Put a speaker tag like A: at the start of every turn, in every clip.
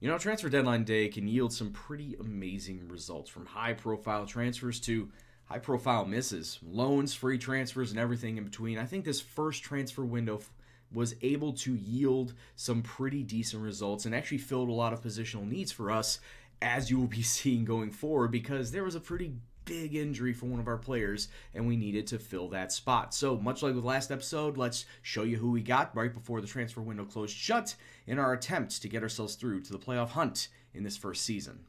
A: You know, transfer deadline day can yield some pretty amazing results, from high-profile transfers to high-profile misses, loans, free transfers, and everything in between. I think this first transfer window was able to yield some pretty decent results and actually filled a lot of positional needs for us, as you will be seeing going forward, because there was a pretty big injury for one of our players and we needed to fill that spot. So much like with last episode, let's show you who we got right before the transfer window closed shut in our attempt to get ourselves through to the playoff hunt in this first season.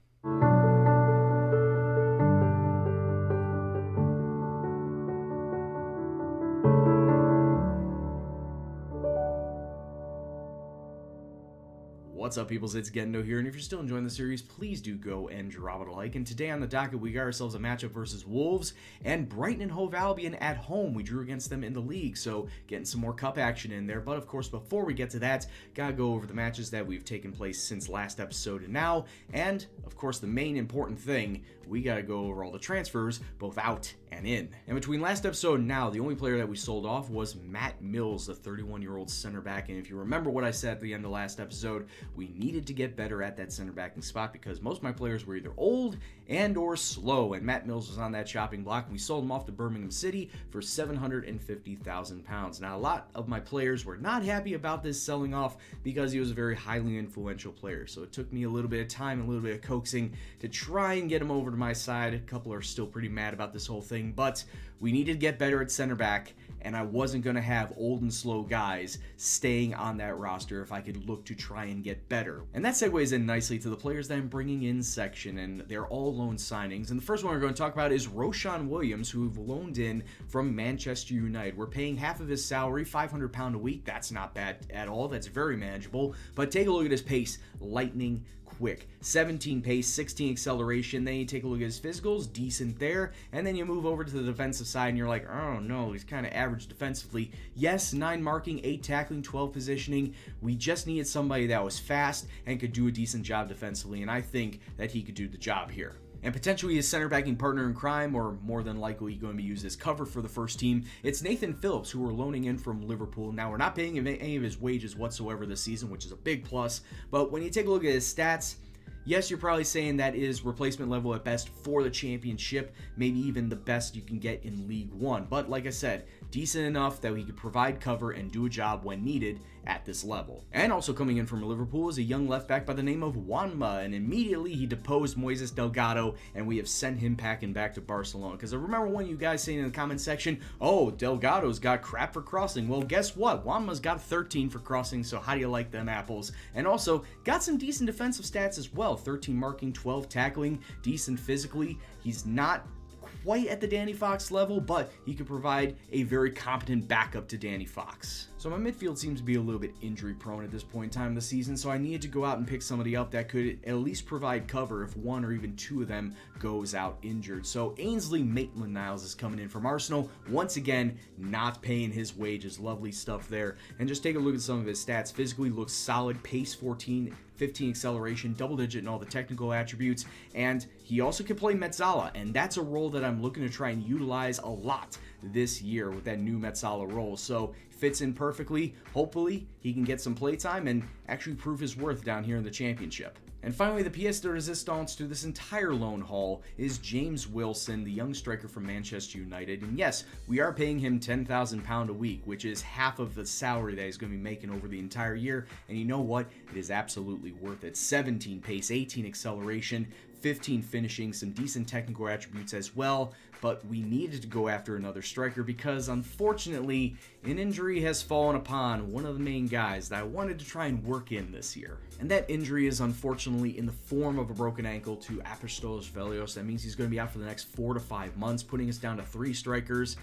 A: What's up, peoples? It's Gendo here, and if you're still enjoying the series, please do go and drop it a like. And today on the docket, we got ourselves a matchup versus Wolves and Brighton and Hove Albion at home. We drew against them in the league, so getting some more cup action in there. But of course, before we get to that, gotta go over the matches that we've taken place since last episode and now. And of course, the main important thing, we gotta go over all the transfers, both out and in. And between last episode and now, the only player that we sold off was Matt Mills, the 31-year-old center back. And if you remember what I said at the end of last episode, we needed to get better at that center backing spot because most of my players were either old and or slow, and Matt Mills was on that chopping block. We sold him off to Birmingham City for £750,000. Now, a lot of my players were not happy about this selling off because he was a very highly influential player. So it took me a little bit of time and a little bit of coaxing to try and get him over to my side. A couple are still pretty mad about this whole thing, but we needed to get better at center back, and I wasn't going to have old and slow guys staying on that roster if I could look to try and get better. And that segues in nicely to the players that I'm bringing in section, and they're all loan signings. And the first one we're going to talk about is Roshan Williams, who we've loaned in from Manchester United. We're paying half of his salary, £500 a week. That's not bad at all. That's very manageable. But take a look at his pace. Lightning quick. 17 pace, 16 acceleration. Then you take a look at his physicals, decent there. And then you move over to the defensive side and you're like, oh no, he's kind of average defensively. Yes, 9 marking, 8 tackling, 12 positioning. We just needed somebody that was fast and could do a decent job defensively, and I think that he could do the job here. And potentially his center backing partner in crime, or more than likely going to be used as cover for the first team, it's Nathan Phillips, who we're loaning in from Liverpool. Now, we're not paying him any of his wages whatsoever this season, which is a big plus. But when you take a look at his stats, yes, you're probably saying that is replacement level at best for the championship, maybe even the best you can get in League One. But like I said, decent enough that he could provide cover and do a job when needed at this level. And also coming in from Liverpool is a young left back by the name of Juanma, and immediately he deposed Moises Delgado, and we have sent him packing back to Barcelona. Because I remember one of you guys saying in the comment section, oh, Delgado's got crap for crossing. Well, guess what? Juanma's got 13 for crossing, so how do you like them apples? And also got some decent defensive stats as well. 13 marking, 12 tackling, decent physically. He's not quite at the Danny Fox level, but he could provide a very competent backup to Danny Fox. So my midfield seems to be a little bit injury prone at this point in time of the season, so I needed to go out and pick somebody up that could at least provide cover if one or even two of them goes out injured. So Ainsley Maitland-Niles is coming in from Arsenal. Once again, not paying his wages. Lovely stuff there. And just take a look at some of his stats. Physically looks solid. Pace 14, 15 acceleration, double digit in all the technical attributes, and he also can play Mezzala, and that's a role that I'm looking to try and utilize a lot this year with that new Mezzala role. So fits in perfectly. Hopefully he can get some play time and actually prove his worth down here in the championship. And finally, the pièce de résistance to this entire loan haul is James Wilson, the young striker from Manchester United. And yes, we are paying him £10,000 a week, which is half of the salary that he's going to be making over the entire year. And you know what? It is absolutely worth it. 17 pace, 18 acceleration, 15 finishing, some decent technical attributes as well, but we needed to go after another striker because unfortunately an injury has fallen upon one of the main guys that I wanted to try and work in this year. And that injury is unfortunately in the form of a broken ankle to Apostolos Velios. That means he's going to be out for the next 4 to 5 months, putting us down to 3 strikers.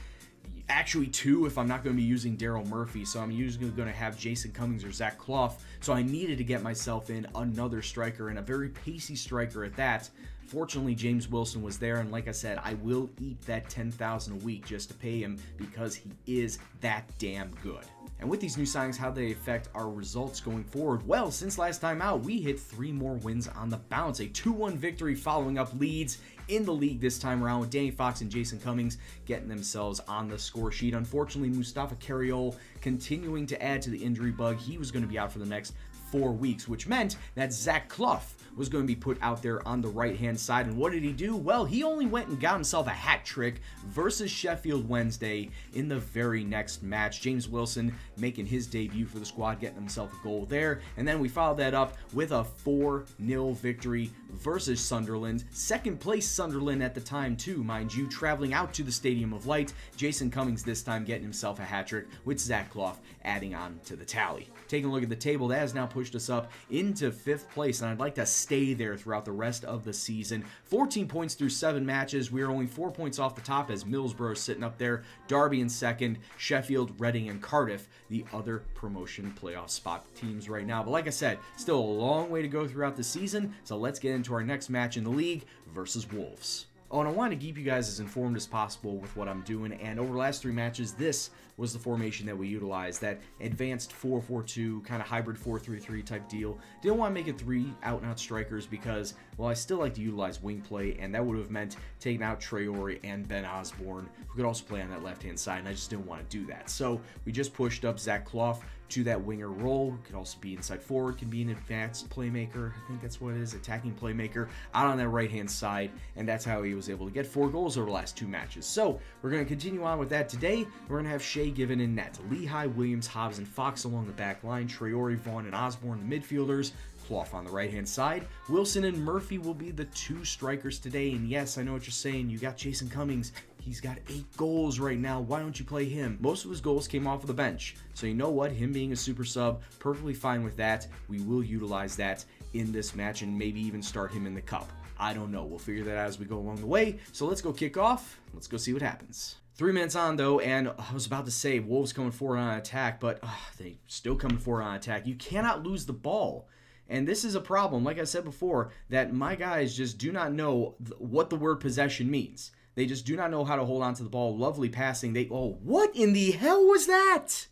A: Actually 2 if I'm not going to be using Daryl Murphy, so I'm usually going to have Jason Cummings or Zach Clough, so I needed to get myself in another striker, and a very pacey striker at that. Fortunately, James Wilson was there, and like I said, I will eat that $10,000 a week just to pay him because he is that damn good. And with these new signings, how they affect our results going forward? Well, since last time out, we hit 3 more wins on the bounce. A 2-1 victory following up leads in the league this time around, with Danny Fox and Jason Cummings getting themselves on the score sheet. Unfortunately, Mustafa Carriol continuing to add to the injury bug. He was going to be out for the next 4 weeks, which meant that Zach Clough was going to be put out there on the right-hand side. And what did he do? Well, he only went and got himself a hat trick versus Sheffield Wednesday in the very next match. James Wilson making his debut for the squad, getting himself a goal there. And then we followed that up with a 4-0 victory versus Sunderland. Second place Sunderland at the time too, mind you, traveling out to the Stadium of Light. Jason Cummings this time getting himself a hat trick with Zach Clough adding on to the tally. Taking a look at the table, that has now pushed us up into 5th place, and I'd like to stay there throughout the rest of the season. 14 points through 7 matches. We are only 4 points off the top as Middlesbrough is sitting up there. Derby in second, Sheffield, Reading, and Cardiff, the other promotion playoff spot teams right now. But like I said, still a long way to go throughout the season, so let's get into our next match in the league versus Wolves. Oh, and I want to keep you guys as informed as possible with what I'm doing, and over the last 3 matches, this was the formation that we utilized, that advanced 4-4-2, kind of hybrid 4-3-3 type deal. Didn't want to make it 3 out-and-out strikers because, well, I still like to utilize wing play, and that would have meant taking out Traore and Ben Osborne, who could also play on that left-hand side, and I just didn't want to do that. So we just pushed up Zach Clough to that winger role. Could also be inside forward, can be an advanced playmaker. I think that's what it is, attacking playmaker out on that right-hand side, and that's how he was able to get 4 goals over the last 2 matches. So we're going to continue on with that today. We're going to have Shea Given in net, Lehigh, Williams, Hobbs, and Fox along the back line, Traore, Vaughn, and Osborne the midfielders, Clough on the right-hand side. Wilson and Murphy will be the 2 strikers today, and yes, I know what you're saying. You got Jason Cummings. He's got 8 goals right now. Why don't you play him? Most of his goals came off of the bench. So you know what? Him being a super sub, perfectly fine with that. We will utilize that in this match and maybe even start him in the cup. I don't know. We'll figure that out as we go along the way. So let's go kick off. Let's go see what happens. 3 minutes on, though, and I was about to say Wolves coming forward on attack, but they still coming forward on attack. You cannot lose the ball. And this is a problem, like I said before, that my guys just do not know what the word possession means. They just do not know how to hold on to the ball. Lovely passing. Oh, what in the hell was that?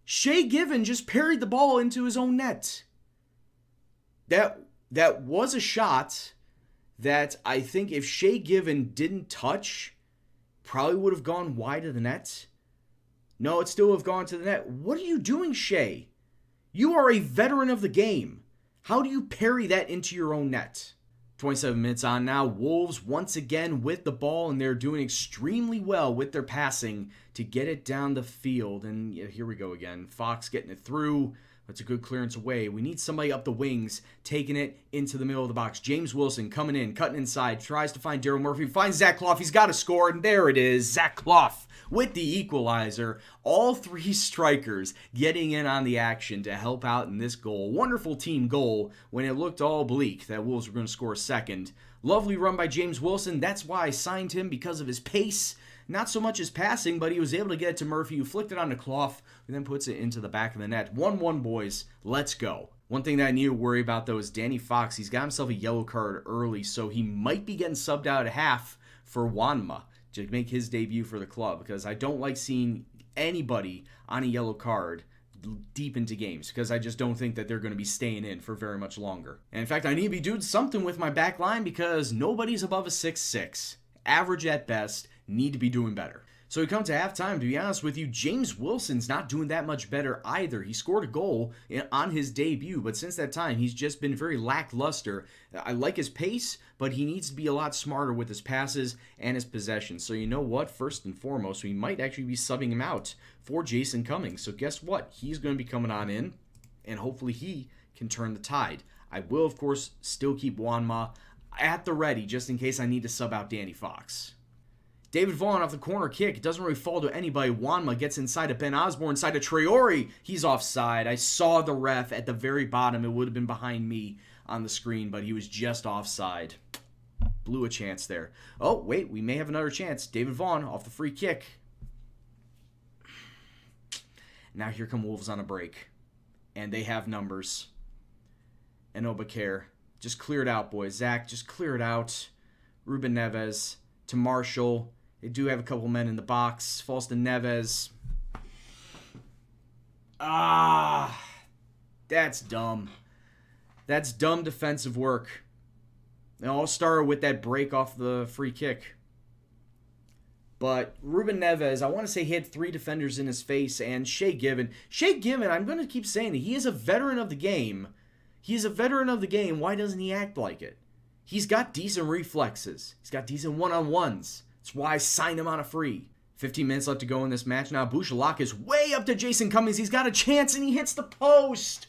A: Shea Given just parried the ball into his own net. That was a shot that I think if Shea Given didn't touch, probably would have gone wide of the net. No, it still would have gone to the net. What are you doing, Shea? You are a veteran of the game. How do you parry that into your own net? 27 minutes on now. Wolves once again with the ball, and they're doing extremely well with their passing to get it down the field. And yeah, here we go again. Fox getting it through. That's a good clearance away. We need somebody up the wings, taking it into the middle of the box. James Wilson coming in, cutting inside, tries to find Daryl Murphy, finds Zach Clough. He's got to score, and there it is. Zach Clough with the equalizer. All 3 strikers getting in on the action to help out in this goal. Wonderful team goal when it looked all bleak that Wolves were going to score a second. Lovely run by James Wilson. That's why I signed him, because of his pace. Not so much his passing, but he was able to get it to Murphy, who flicked it on to Clough, and then puts it into the back of the net. 1-1, boys. Let's go. One thing that I need to worry about, though, is Danny Fox. He's got himself a yellow card early, so he might be getting subbed out at half for Wanma to make his debut for the club, because I don't like seeing anybody on a yellow card deep into games, because I just don't think that they're going to be staying in for very much longer. And in fact, I need to be doing something with my back line, because nobody's above a 6'6". Average at best. Need to be doing better. So we come to halftime. To be honest with you, James Wilson's not doing that much better either. He scored a goal on his debut, but since that time, he's just been very lackluster. I like his pace, but he needs to be a lot smarter with his passes and his possession. So you know what? First and foremost, we might actually be subbing him out for Jason Cummings. So guess what? He's going to be coming on in, and hopefully he can turn the tide. I will, of course, still keep Wanma at the ready, just in case I need to sub out Danny Fox. David Vaughn off the corner kick. It doesn't really fall to anybody. Wanma gets inside of Ben Osborne, inside of Traore. He's offside. I saw the ref at the very bottom. It would have been behind me on the screen, but he was just offside. Blew a chance there. Oh, wait, we may have another chance. David Vaughn off the free kick. Now here come Wolves on a break. And they have numbers. And Obakare. Just clear it out, boys. Zach, just clear it out. Ruben Neves to Marshall. They do have a couple men in the box. Falls to Neves. That's dumb. That's dumb defensive work. It all started with that break off the free kick. But Ruben Neves, I want to say he had 3 defenders in his face, and Shea Given, I'm going to keep saying it, he is a veteran of the game. He's a veteran of the game. Why doesn't he act like it? He's got decent reflexes. He's got decent one-on-ones. That's why I signed him on a free. 15 minutes left to go in this match now. Bouchalak is way up to Jason Cummings. He's got a chance, and he hits the post.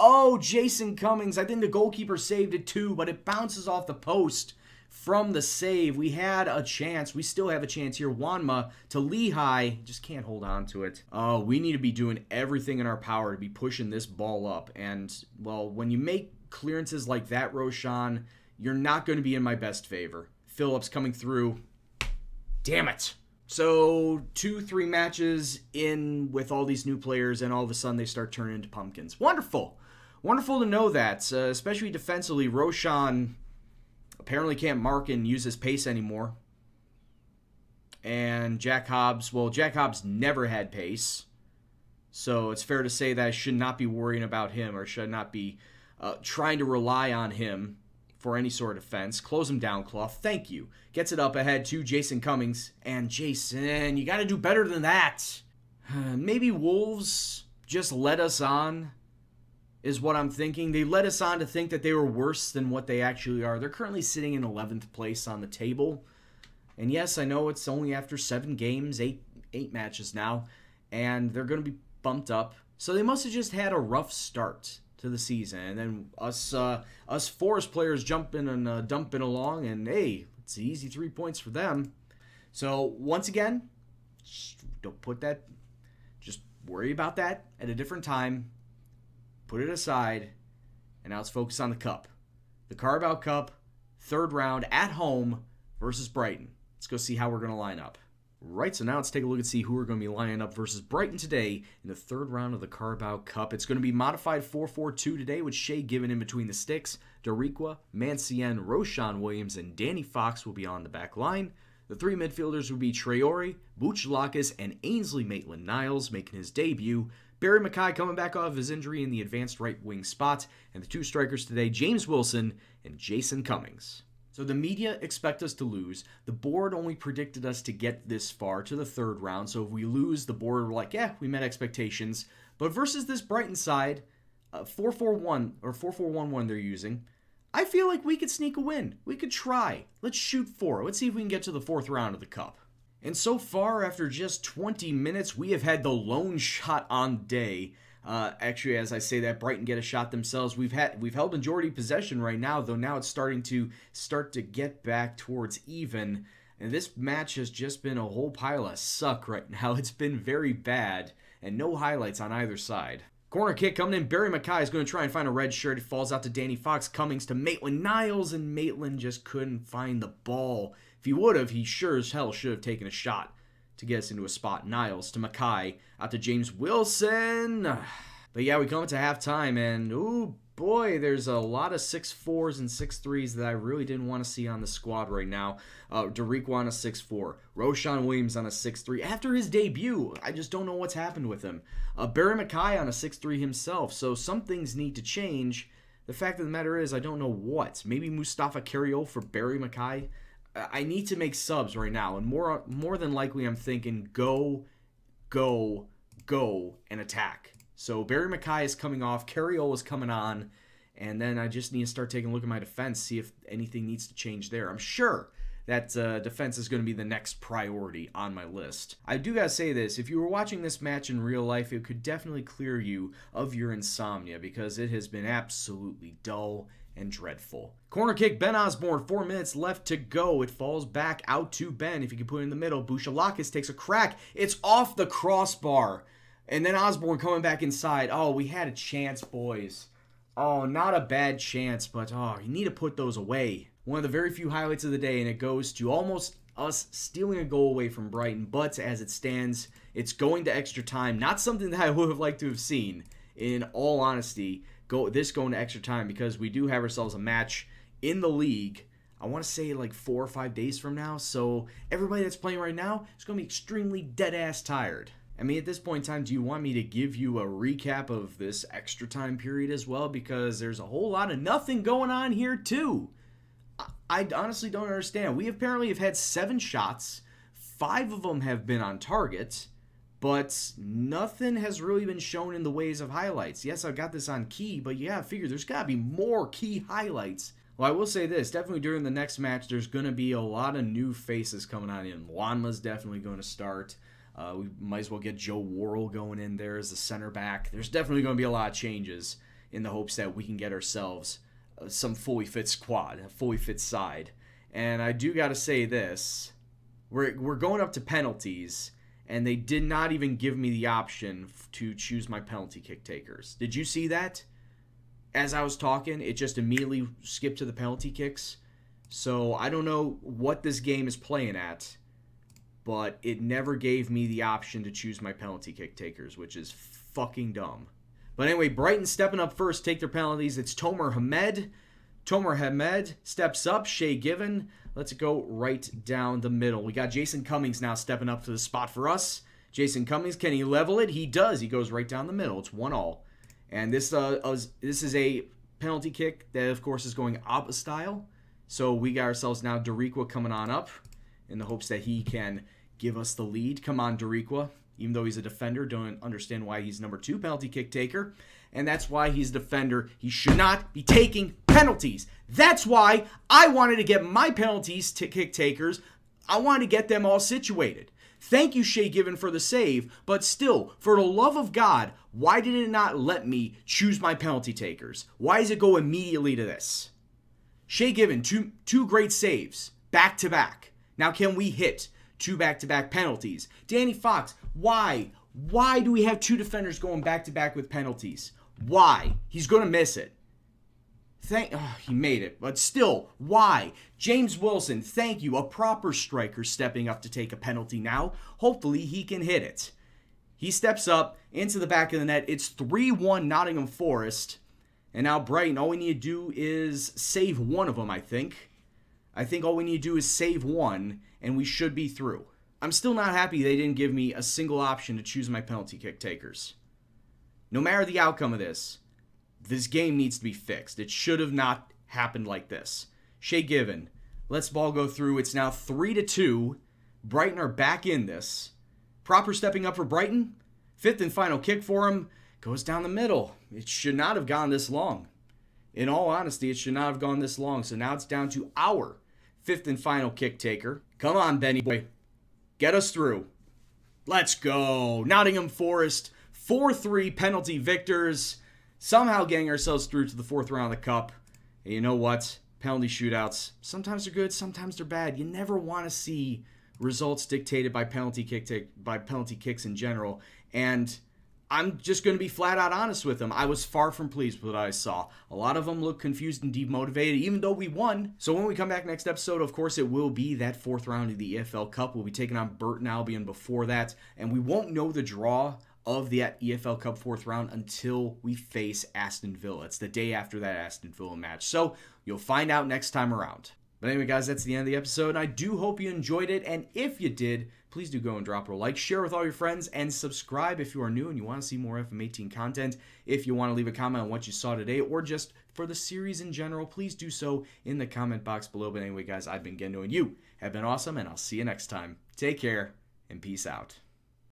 A: Oh, Jason Cummings. I think the goalkeeper saved it too, but it bounces off the post from the save. We had a chance. We still have a chance here. Wanma to Lehigh. Just can't hold on to it. Oh, we need to be doing everything in our power to be pushing this ball up. And, well, when you make clearances like that, Roshan, you're not going to be in my best favor. Phillips coming through. Damn it. So 2-3 matches in with all these new players, and all of a sudden they start turning into pumpkins. Wonderful. Wonderful to know that, especially defensively. Roshan apparently can't mark and use his pace anymore. And Jack Hobbs, well, Jack Hobbs never had pace. So it's fair to say that I should not be worrying about him, or should not be trying to rely on him for any sort of defense. Close him down, Clough. Thank you. Gets it up ahead to Jason Cummings. And Jason, you got to do better than that. Maybe Wolves just led us on, is what I'm thinking. They led us on to think that they were worse than what they actually are. They're currently sitting in 11th place on the table. And yes, I know it's only after 7 games, 8 matches now, and they're going to be bumped up. So they must have just had a rough start to the season. And then us Forest players jumping and dumping along, and hey, it's an easy 3 points for them. So once again, don't put that, just worry about that at a different time. Put it aside, and now let's focus on the Cup. The Carabao Cup, 3rd round at home versus Brighton. Let's go see how we're going to line up. Right, so now let's take a look and see who we're going to be lining up versus Brighton today in the 3rd round of the Carabao Cup. It's going to be modified 4-4-2 today with Shea Given in between the sticks. Dariqua, Mancien, Roshan Williams, and Danny Fox will be on the back line. The 3 midfielders will be Traore, Bouchalakis, and Ainsley Maitland-Niles making his debut. Barry Mackay coming back off his injury in the advanced right wing spot. And the 2 strikers today, James Wilson and Jason Cummings. So the media expect us to lose. The board only predicted us to get this far, to the 3rd round. So if we lose, the board were like, yeah, we met expectations. But versus this Brighton side, 4-4-1 or 4-4-1-1 they're using, I feel like we could sneak a win. We could try. Let's shoot for it. Let's see if we can get to the 4th round of the Cup. And so far, after just 20 minutes, we have had the lone shot on day. Actually, as I say that, Brighton get a shot themselves. We've held majority possession right now, though now it's starting to get back towards even. And this match has just been a whole pile of suck right now. It's been very bad, and no highlights on either side. Corner kick coming in. Barry Mackay is going to try and find a red shirt. It falls out to Danny Fox. Cummings to Maitland-Niles, and Maitland just couldn't find the ball. If he would have, he sure as hell should have taken a shot to get us into a spot. Niles to Mackay, out to James Wilson. But yeah, we come into halftime, and oh boy, there's a lot of 6-4s and 6-3s that I really didn't want to see on the squad right now. Dariqua on a 6-4. Roshan Williams on a 6-3. After his debut, I just don't know what's happened with him. Barry Mackay on a 6-3 himself, so some things need to change. The fact of the matter is, I don't know what. Maybe Mustafa Carriol for Barry Mackay? I need to make subs right now, and more than likely I'm thinking go, and attack. So Barry Mackay is coming off, Carriol is coming on, and then I just need to start taking a look at my defense, see if anything needs to change there. I'm sure that defense is going to be the next priority on my list. I do gotta say this, if you were watching this match in real life, it could definitely clear you of your insomnia, because it has been absolutely dull and dreadful. Corner kick, Ben Osborne, 4 minutes left to go. It falls back out to Ben. If you can put it in the middle, Bouchalakis takes a crack. It's off the crossbar. And then Osborne coming back inside. Oh, we had a chance, boys. Oh, not a bad chance, but oh, you need to put those away. One of the very few highlights of the day, and it goes to almost us stealing a goal away from Brighton. But as it stands, it's going to extra time. Not something that I would have liked to have seen, in all honesty. Going to extra time, because we do have ourselves a match in the league, I want to say like 4 or 5 days from now, so everybody that's playing right now is going to be extremely dead-ass tired. I mean, at this point in time, do you want me to give you a recap of this extra time period as well? Because there's a whole lot of nothing going on here too. I honestly don't understand. We apparently have had 7 shots, 5 of them have been on target, but nothing has really been shown in the ways of highlights. Yes, I've got this on key, but yeah, I figure there's got to be more key highlights. Well, I will say this, definitely during the next match, there's going to be a lot of new faces coming on in. Wanma's definitely going to start. We might as well get Joe Worrell going in there as the center back. There's definitely going to be a lot of changes in the hopes that we can get ourselves some fully fit squad, a fully fit side. And I do got to say this, we're going up to penalties, and they did not even give me the option to choose my penalty kick takers. Did you see that? As I was talking, it just immediately skipped to the penalty kicks. So I don't know what this game is playing at, but it never gave me the option to choose my penalty kick takers, which is fucking dumb. But anyway, Brighton stepping up first, take their penalties. It's Tomer Hamed. Tomer Hamed steps up. Shay Given. Let's go right down the middle. We got Jason Cummings now stepping up to the spot for us. Jason Cummings, can he level it? He does. He goes right down the middle. It's 1-1. And this is a penalty kick that, of course, is going Abba style. So we got ourselves now Dariqua coming on up in the hopes that he can give us the lead. Come on, Dariqua. Even though he's a defender, don't understand why he's number 2 penalty kick taker. And that's why he's a defender. He should not be taking penalties. That's why I wanted to get my penalties kick takers. I wanted to get them all situated. Thank you, Shay Given, for the save, but still, for the love of God, why did it not let me choose my penalty takers? Why does it go immediately to this? Shay Given, two great saves, back-to-back. Now can we hit 2 back-to-back penalties? Danny Fox, why? Why do we have 2 defenders going back-to-back with penalties? Why? He's going to miss it. He made it, but still, why? James Wilson, thank you. A proper striker stepping up to take a penalty now. Hopefully he can hit it. He steps up into the back of the net. It's 3-1 Nottingham Forest. And now Brighton, all we need to do is save one of them, I think. I think all we need to do is save one, and we should be through. I'm still not happy they didn't give me a single option to choose my penalty kick takers. No matter the outcome of this game needs to be fixed. It should have not happened like this. Shay Given, let's ball go through. It's now 3-2. Brighton are back in this. Proper stepping up for Brighton. 5th and final kick for him. Goes down the middle. It should not have gone this long. In all honesty, it should not have gone this long. So now it's down to our 5th and final kick taker. Come on, Benny boy. Get us through. Let's go. Nottingham Forest, 4-3 penalty victors. Somehow getting ourselves through to the 4th round of the Cup. And you know what? Penalty shootouts, sometimes they're good, sometimes they're bad. You never want to see results dictated by penalty kicks in general. And I'm just going to be flat out honest with them. I was far from pleased with what I saw. A lot of them look confused and demotivated, even though we won. So when we come back next episode, of course, it will be that 4th round of the EFL Cup. We'll be taking on Burton Albion before that. And we won't know the draw of the EFL Cup 4th round until we face Aston Villa. It's the day after that Aston Villa match. So you'll find out next time around. But anyway, guys, that's the end of the episode. I do hope you enjoyed it. And if you did, please do go and drop a like, share with all your friends, and subscribe if you are new and you want to see more FM18 content. If you want to leave a comment on what you saw today or just for the series in general, please do so in the comment box below. But anyway, guys, I've been Gendo and you have been awesome, and I'll see you next time. Take care and peace out.